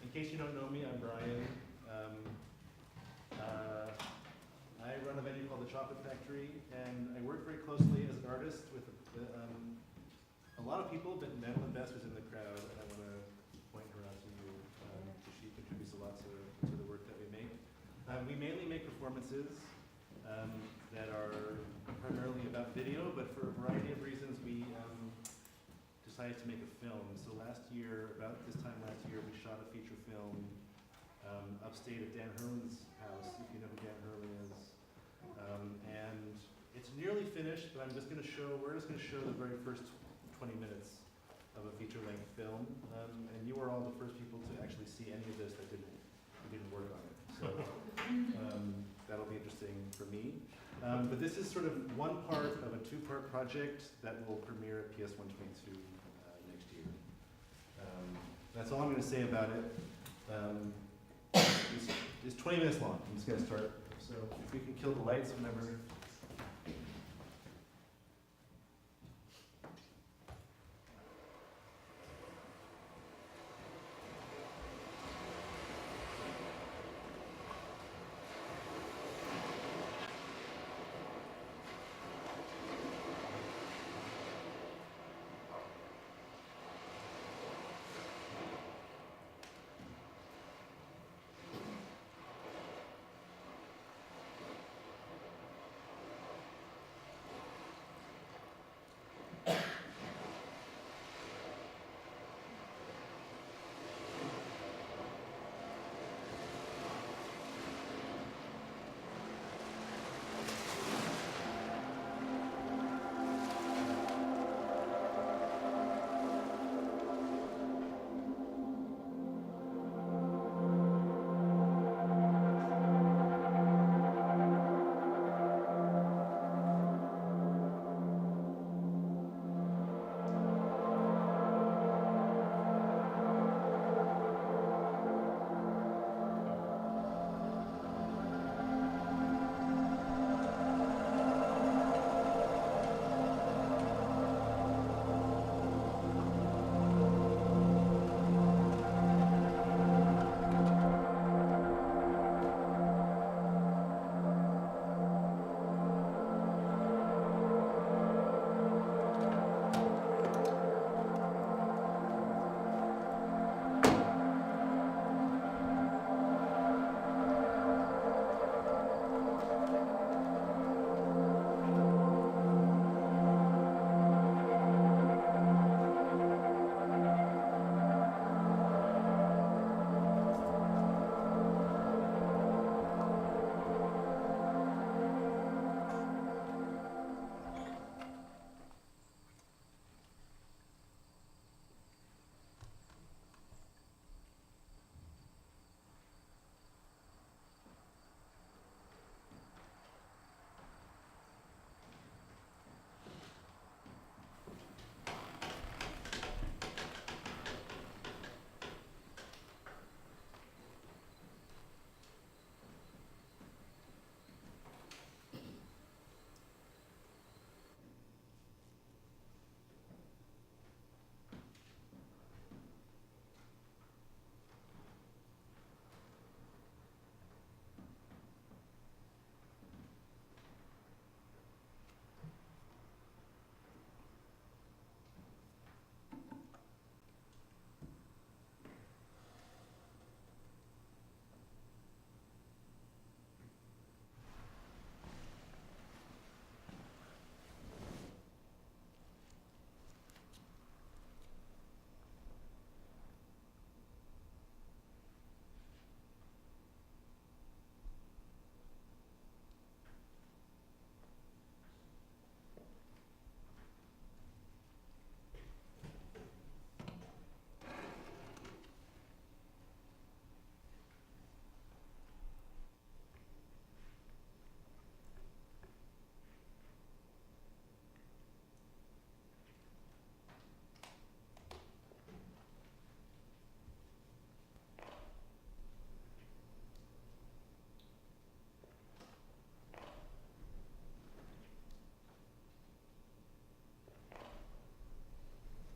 in case you don't know me, I'm Brian. I run a venue called The Chocolate Factory, and I work very closely as an artist with a lot of people, but Madeline Besser's in the crowd, and I want to point her out to you, because she contributes a lot to the work that we make. We mainly make performances that are primarily about video, but for a variety of reasons, we decided to make a film. So last year, about this time last year, we shot a feature film upstate at Dan Hurlin's house, if you know who Dan Hurlin is. And it's nearly finished, but we're just going to show the very first 20 minutes of a feature-length film. And you are all the first people to actually see any of this that didn't work on it. So that'll be interesting for me. But this is sort of one part of a two-part project that will premiere at PS 122 next year. That's all I'm going to say about it. It's 20 minutes long. I'm just going to start. So if we can kill the lights whenever.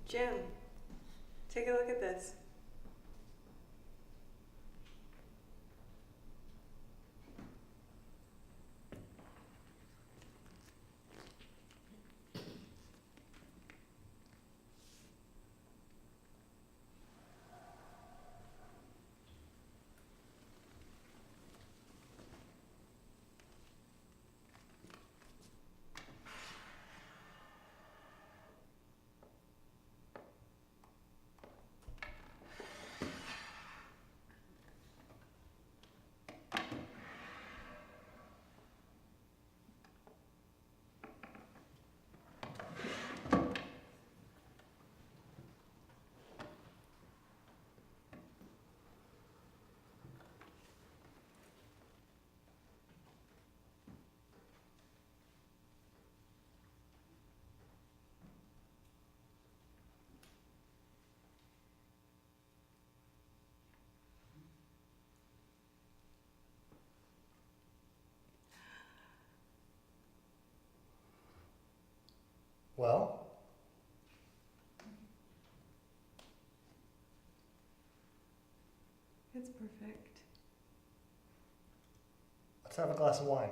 Jim, take a look at this. Well, It's perfect. let's have a glass of wine.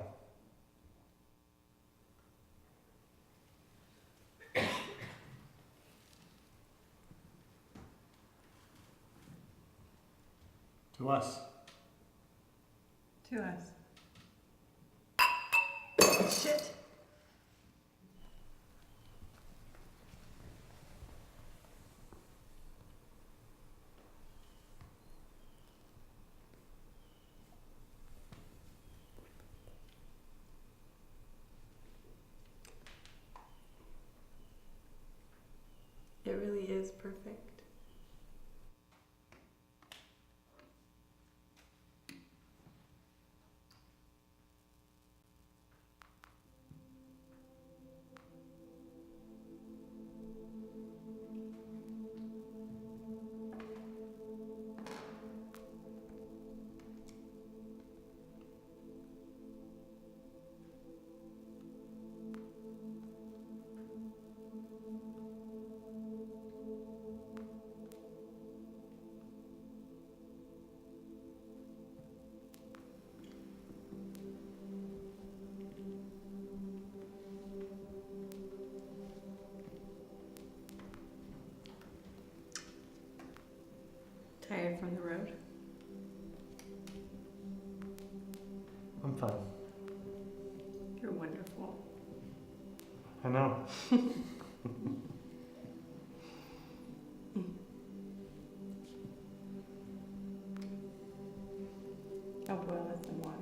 To us. To us. Shit. It really is perfect. Tired from the road? I'm fine. You're wonderful. I know. I'll boil us some water.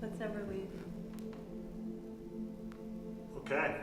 Let's ever leave. Okay.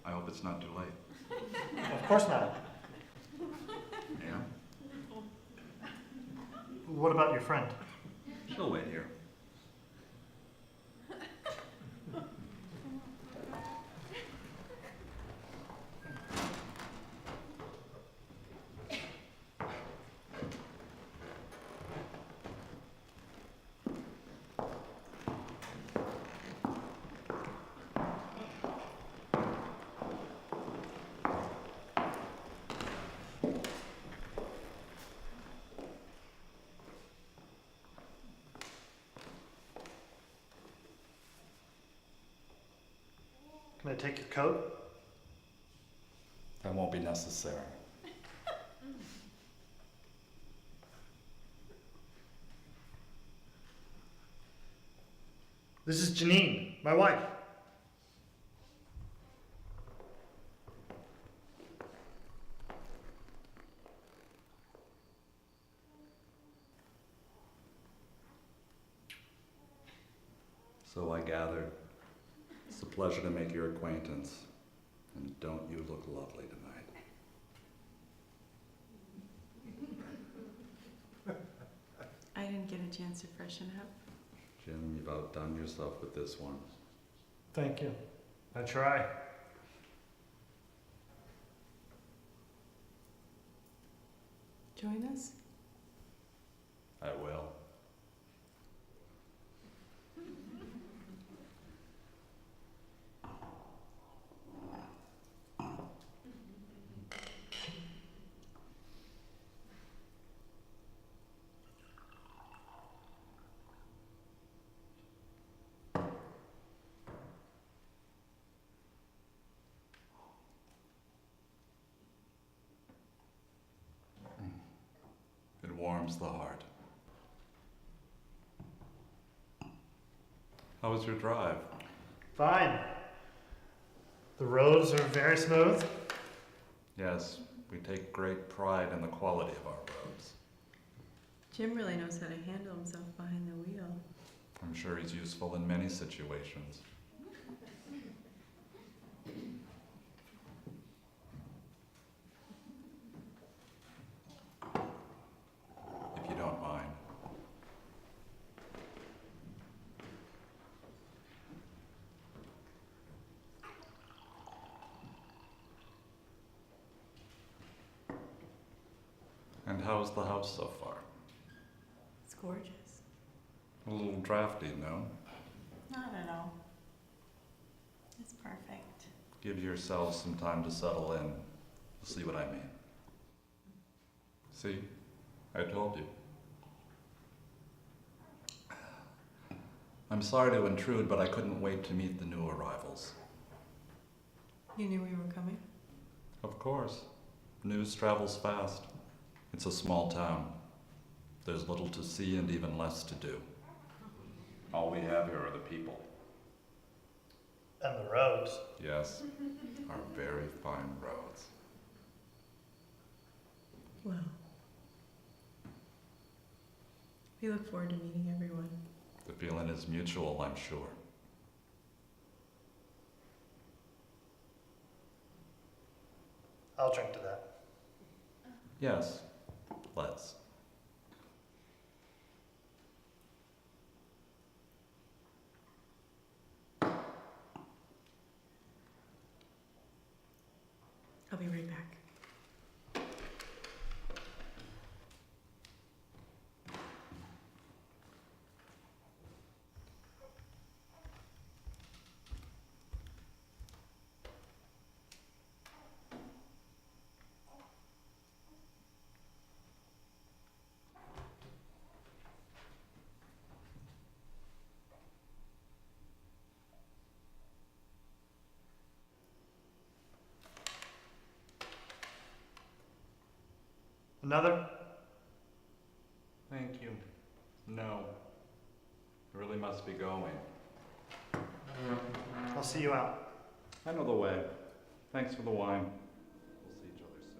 I hope it's not too late. Of course not. Yeah? What about your friend? She'll wait here. Can I take your coat? That won't be necessary. This is Janine, my wife. So I gather. It's a pleasure to make your acquaintance. And don't you look lovely tonight. I didn't get a chance to freshen up. Jim, you've outdone yourself with this one. Thank you. I try. Join us? I will. It warms the heart. How was your drive? Fine. The roads are very smooth. Yes, we take great pride in the quality of our roads. Jim really knows how to handle himself behind the wheel. I'm sure he's useful in many situations. If you don't mind. And how's the house so far? It's gorgeous. A little drafty, no? Not at all. It's perfect. Give yourselves some time to settle in. You'll see what I mean. See? I told you. I'm sorry to intrude, but I couldn't wait to meet the new arrivals. You knew we were coming? Of course. News travels fast. It's a small town. There's little to see and even less to do. All we have here are the people. And the roads. Yes, our very fine roads. Well, we look forward to meeting everyone. The feeling is mutual, I'm sure. I'll drink to that. Yes, let's. I'll be right back. Another? Thank you. No. I really must be going. I'll see you out. I know the way. Thanks for the wine. We'll see each other soon.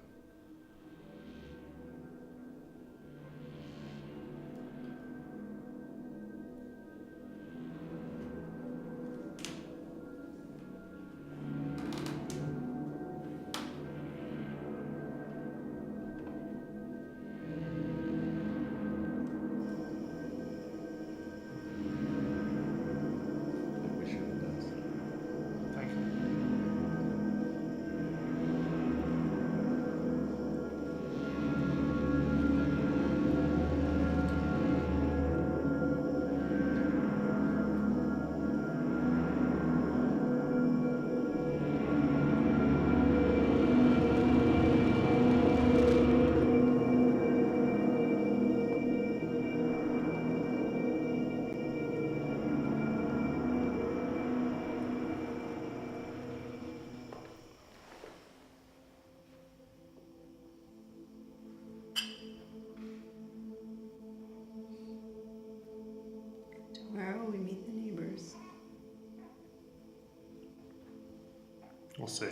I wish you the best. Thank you. we meet the neighbors. We'll see.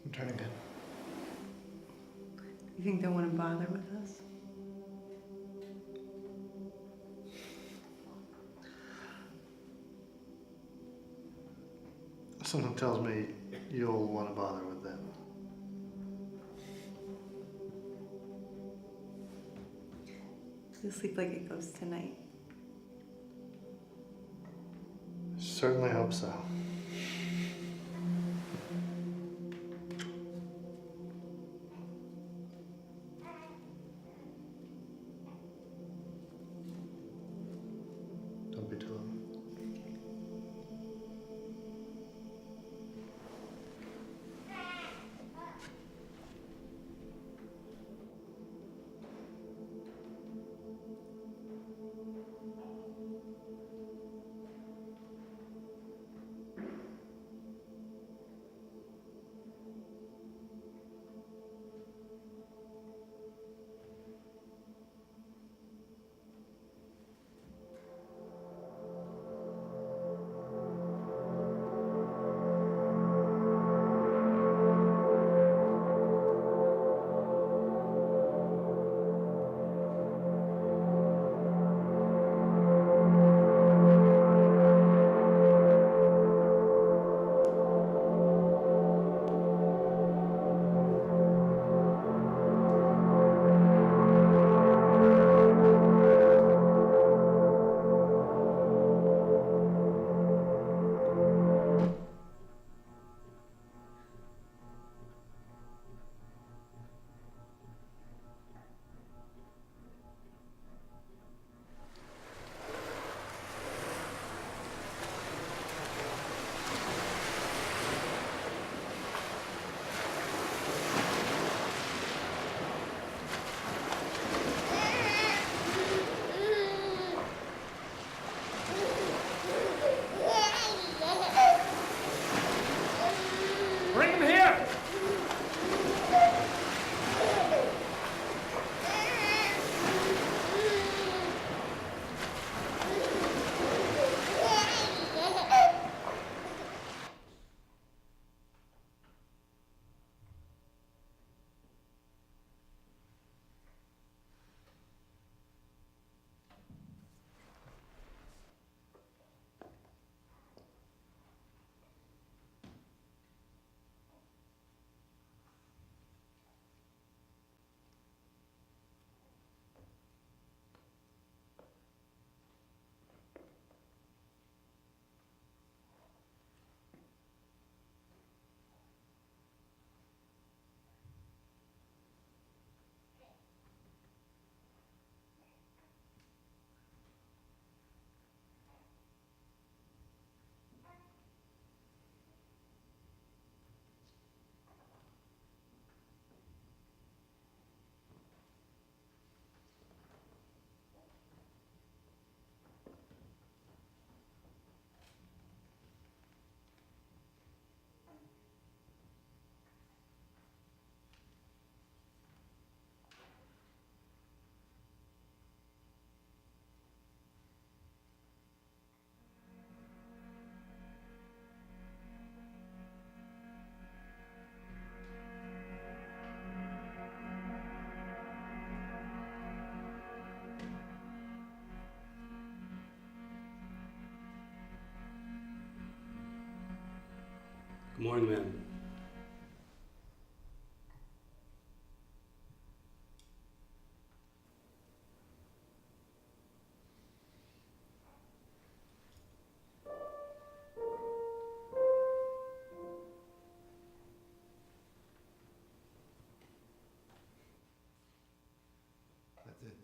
I'm turning in. You think they'll want to bother with us? Something tells me you'll want to bother with them. You'll sleep like a ghost tonight. Certainly hope so. Don't be too long. Bring him here! Good morning, ma'am. That's it.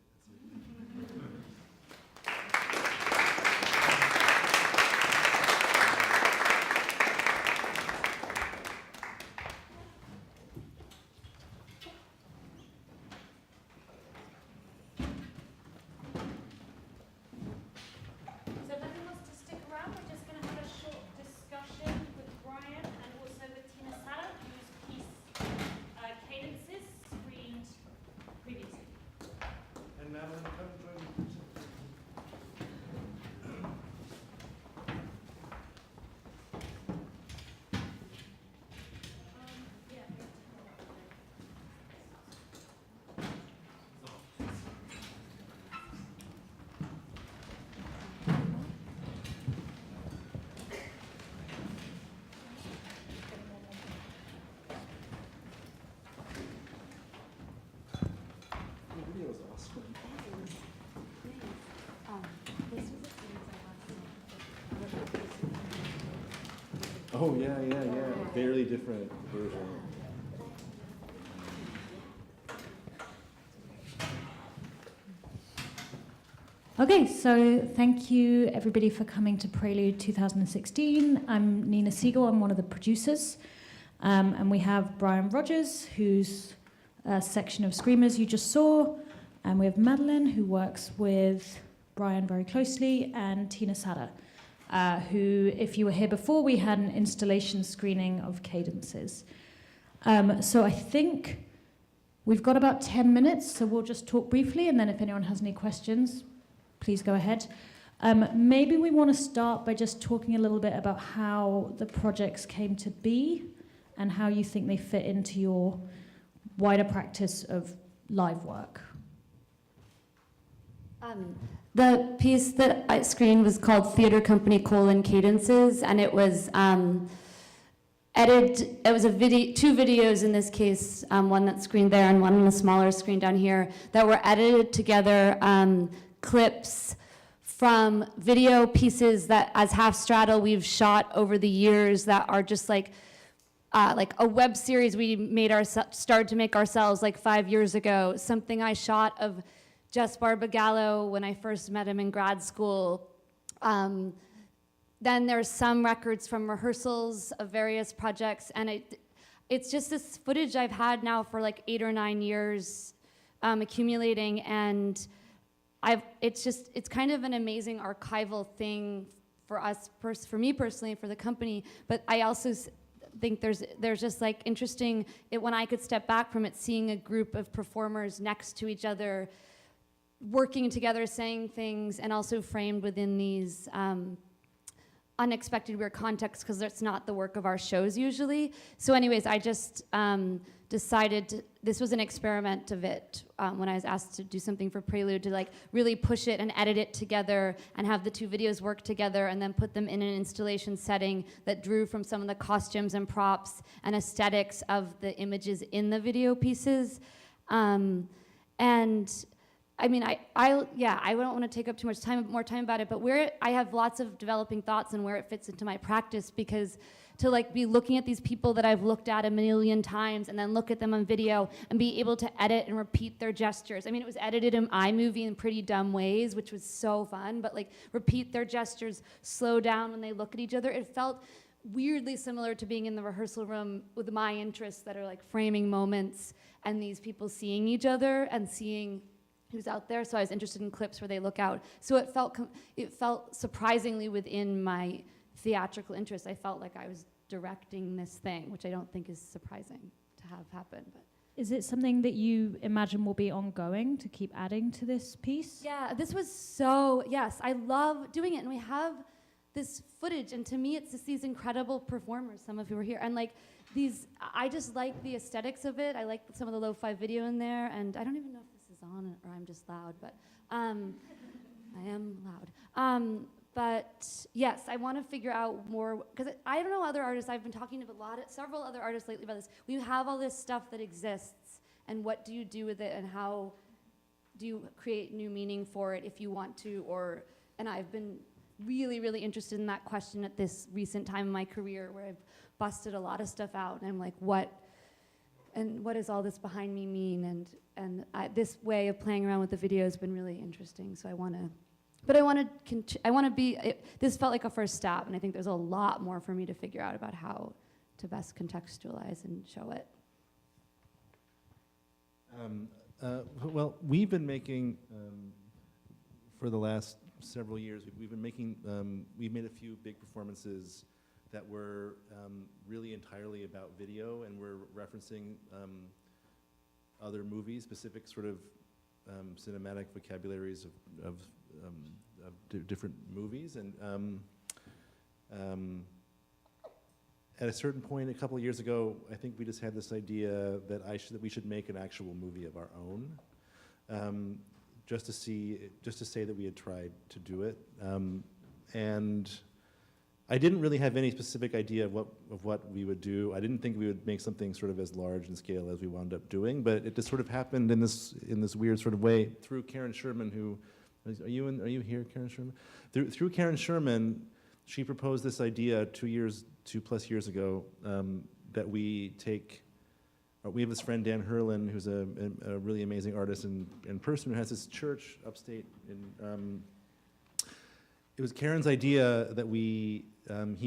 Oh, yeah, barely different version. Okay, so thank you everybody for coming to Prelude 2016. I'm Nina Siegel, I'm one of the producers. And we have Brian Rogers, who's a section of Screamers you just saw. And we have Madeline, who works with Brian very closely, and Tina Sada, who, if you were here before, we had an installation screening of Cadences. So I think we've got about 10 minutes, so we'll just talk briefly, and then if anyone has any questions, please go ahead. Maybe we want to start by just talking a little bit about how the projects came to be and how you think they fit into your wider practice of live work. The piece that I screened was called Theater Company: Cadences, and it was edited. It was a two videos in this case, one that's screened there and one on a smaller screen down here, that were edited together, clips from video pieces that, as Half Straddle, we've shot over the years that are just like a web series we started to make ourselves like 5 years ago. Something I shot of Jess Barbagallo when I first met him in grad school. Then there's some records from rehearsals of various projects, and it's just this footage I've had now for like 8 or 9 years, accumulating, and it's kind of an amazing archival thing for us, for me personally, for the company. But I also think there's just like interesting, when I could step back from it, seeing a group of performers next to each other, working together, saying things, and also framed within these unexpected weird contexts, because that's not the work of our shows usually. So anyways, I just decided this was an experiment of it, when I was asked to do something for Prelude, to like really push it and edit it together and have the two videos work together and then put them in an installation setting that drew from some of the costumes and props and aesthetics of the images in the video pieces. And I mean, I don't want to take up too much more time about it, but I have lots of developing thoughts on where it fits into my practice, because to like be looking at these people that I've looked at a million times and then look at them on video and be able to edit and repeat their gestures. I mean, it was edited in iMovie in pretty dumb ways, which was so fun, but like repeat their gestures, slow down when they look at each other. It felt weirdly similar to being in the rehearsal room with my interests that are like framing moments and these people seeing each other and seeing who's out there. So I was interested in clips where they look out. So it felt surprisingly within my theatrical interest. I felt like I was directing this thing, which I don't think is surprising to have happen. But Is it something that you imagine will be ongoing, to keep adding to this piece? yeah, this was yes, I love doing it. And we have this footage, and to me it's just these incredible performers, some of who are here, and like I just like the aesthetics of it. I like some of the lo-fi video in there, and I don't even know if this is on or I'm just loud, but I am loud. But yes, I want to figure out more, because I don't know other artists. I've been talking to several other artists lately about this. We have all this stuff that exists, and what do you do with it, and how do you create new meaning for it if you want to? And I've been really, really interested in that question at this recent time in my career, where I've busted a lot of stuff out, and I'm like, what does all this behind me mean? And this way of playing around with the video has been really interesting. So I want to be, this felt like a first step, and I think there's a lot more for me to figure out about how to best contextualize and show it. Well, we've been making, for the last several years, we've made a few big performances that were really entirely about video, and we're referencing other movies, specific sort of cinematic vocabularies of different movies. And at a certain point, a couple of years ago, I think we just had this idea that we should make an actual movie of our own, just to say that we had tried to do it. And I didn't really have any specific idea of what we would do. I didn't think we would make something sort of as large in scale as we wound up doing, but it just sort of happened in this weird sort of way through Karen Sherman, who, are you here, Karen Sherman? Through Karen Sherman, she proposed this idea 2+ years ago, that we have this friend, Dan Hurlin, who's a really amazing artist and person who has this church upstate. It was Karen's idea that he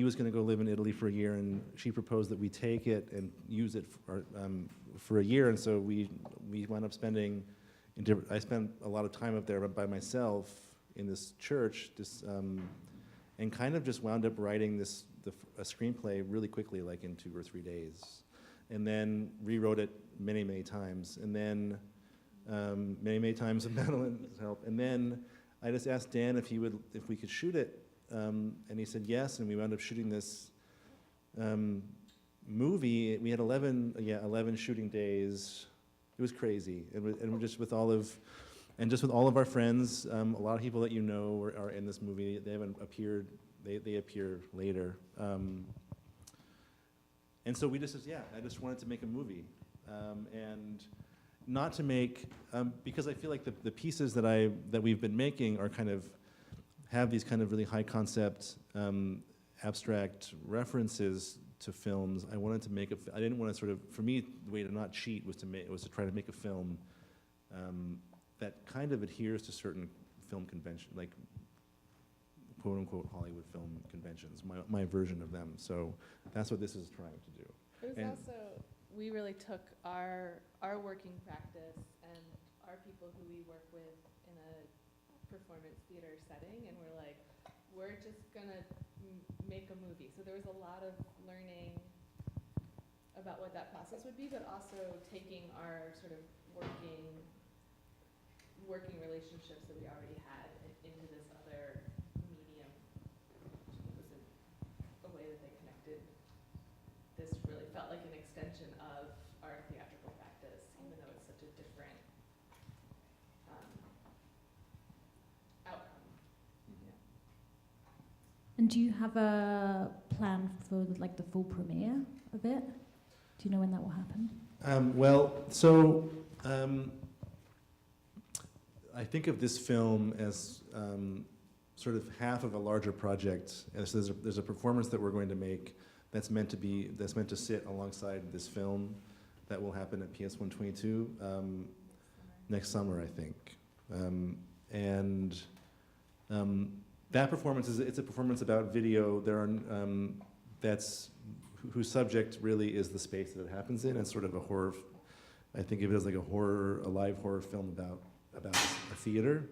was going to go live in Italy for a year, and she proposed that we take it and use it for a year. And so we wound up spending, I spent a lot of time up there by myself in this church, and kind of just wound up writing a screenplay really quickly, like in 2 or 3 days, and then rewrote it many, many times, and then many, many times with Madeline's help, and then I just asked Dan if we could shoot it, and he said yes, and we wound up shooting this movie. We had 11 shooting days. It was crazy, and just with all of our friends, a lot of people that you know are in this movie. They haven't appeared. They appear later, and so we just said, yeah, I just wanted to make a movie, and not to make, because I feel like the pieces that we've been making are have these kind of really high concept, abstract references to films. I wanted to make I didn't want to for me, the way to not cheat was to try to make a film that kind of adheres to certain film conventions, like quote unquote Hollywood film conventions, my version of them. So that's what this is trying to do. It was also, we really took our working practice and our people who we work with in a performance theater setting, and we're like, we're just gonna make a movie. So there was a lot of learning about what that process would be, but also taking our sort of working relationships that we already had into this other medium. It was a way that they connected. This really felt like an extension of our theatrical practice, even though it's such a different outcome. Yeah. And do you have a plan for the full premiere of it? Do you know when that will happen? I think of this film as sort of half of a larger project. And so there's a performance that we're going to make that's meant to sit alongside this film that will happen at PS 122 next summer, I think. That performance it's a performance about video. There are whose subject really is the space that it happens in. It's sort of a horror. I think of it as like a live horror film about a theater.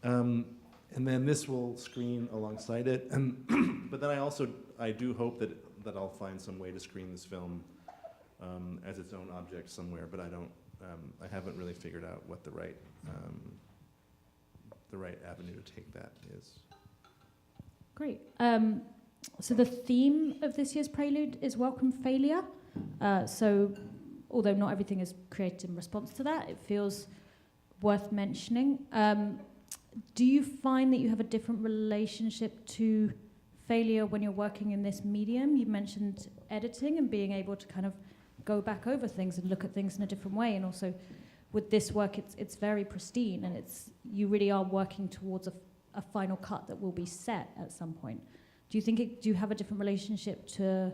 And then this will screen alongside it. But then I do hope that I'll find some way to screen this film as its own object somewhere. But I haven't really figured out what the right avenue to take that is. Great. So the theme of this year's Prelude is welcome failure. So although not everything is created in response to that, it feels worth mentioning. Do you find that you have a different relationship to failure when you're working in this medium? You mentioned editing and being able to kind of go back over things and look at things in a different way. And also with this work, it's very pristine, and you really are working towards a final cut that will be set at some point. Do you have a different relationship to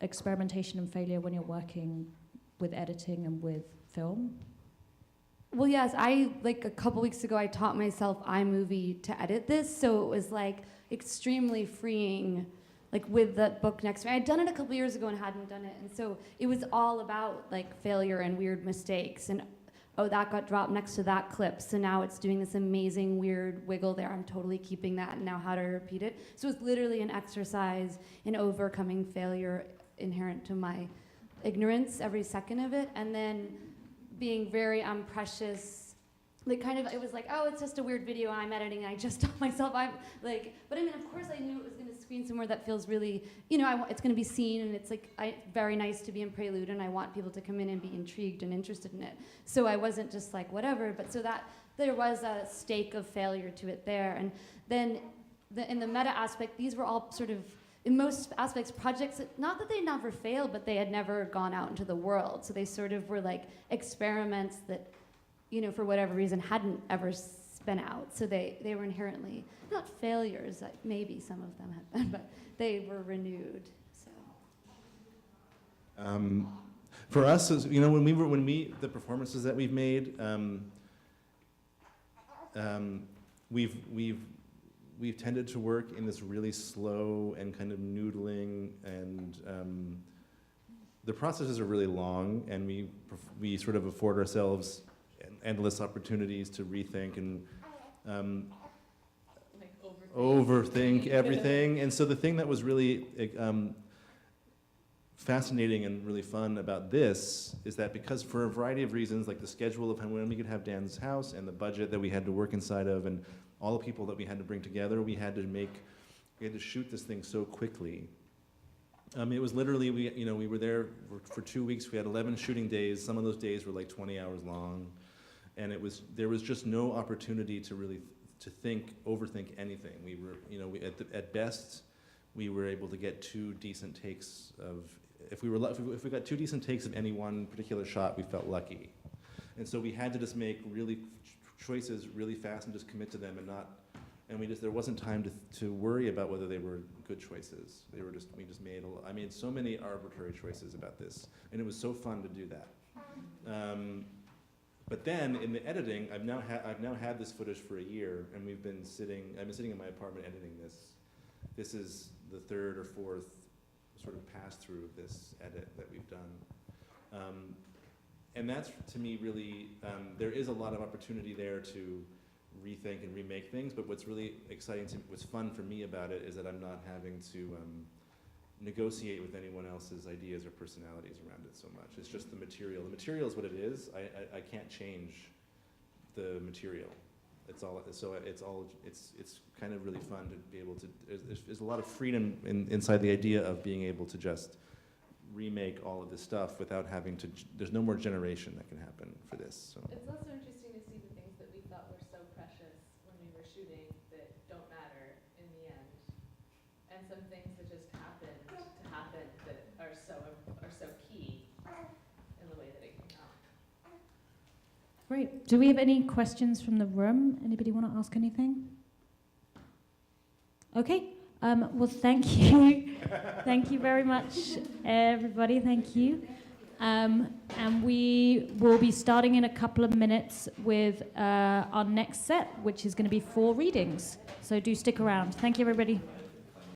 experimentation and failure when you're working with editing and with film? Well, yes, a couple weeks ago, I taught myself iMovie to edit this, so it was extremely freeing, with the book next to me. I'd done it a couple years ago and hadn't done it, and so it was all about failure and weird mistakes, and that got dropped next to that clip, so now it's doing this amazing weird wiggle there. I'm totally keeping that, and now how to repeat it. So it's literally an exercise in overcoming failure inherent to my ignorance every second of it, and then being very precious. It was it's just a weird video I'm editing, and I just told myself but of course I knew it was going to screen somewhere that feels really, it's going to be seen, and it's very nice to be in Prelude, and I want people to come in and be intrigued and interested in it. So I wasn't just whatever, but so that there was a stake of failure to it there. And then in the meta aspect, these were all sort of, in most aspects, projects that, not that they never failed, but they had never gone out into the world. So they sort of were experiments that, for whatever reason, hadn't ever been out. So they were inherently not failures, like maybe some of them have been, but they were renewed. So For us, you know, the performances that we've made, we've tended to work in this really slow and kind of noodling, and the processes are really long, and we sort of afford ourselves endless opportunities to rethink and Like overthink everything. And so the thing that was really fascinating and really fun about this is that because for a variety of reasons, like the schedule of when we could have Dan's house and the budget that we had to work inside of and all the people that we had to bring together, we had to shoot this thing so quickly. It was literally, we were there for 2 weeks. We had 11 shooting days. Some of those days were like 20 hours long. And there was just no opportunity to really overthink anything. We were, at best, we were able to get 2 decent takes of, if we got 2 decent takes of any one particular shot, we felt lucky. And so we had to just make choices really fast and just commit to them there wasn't time to worry about whether they were good choices. I made so many arbitrary choices about this, and it was so fun to do that. But then in the editing, I've now had this footage for a year, and I've been sitting in my apartment editing this. This is the 3rd or 4th sort of pass through of this edit that we've done. And that's, to me, really, there is a lot of opportunity there to rethink and remake things, but what's really exciting what's fun for me about it is that I'm not having to negotiate with anyone else's ideas or personalities around it so much. It's just the material. The material is what it is. I can't change the material. It's kind of really fun to be able to, there's a lot of freedom inside the idea of being able to just remake all of this stuff without having to, there's no more generation that can happen for this. So. It's also interesting to see the things that we thought were so precious when we were shooting that don't matter in the end, and some things that just happened that are so key in the way that it came out. Great. Do we have any questions from the room? Anybody want to ask anything? Okay. Well, thank you. Thank you very much, everybody. Thank you. And we will be starting in a couple of minutes with our next set, which is going to be 4 readings. So do stick around. Thank you, everybody.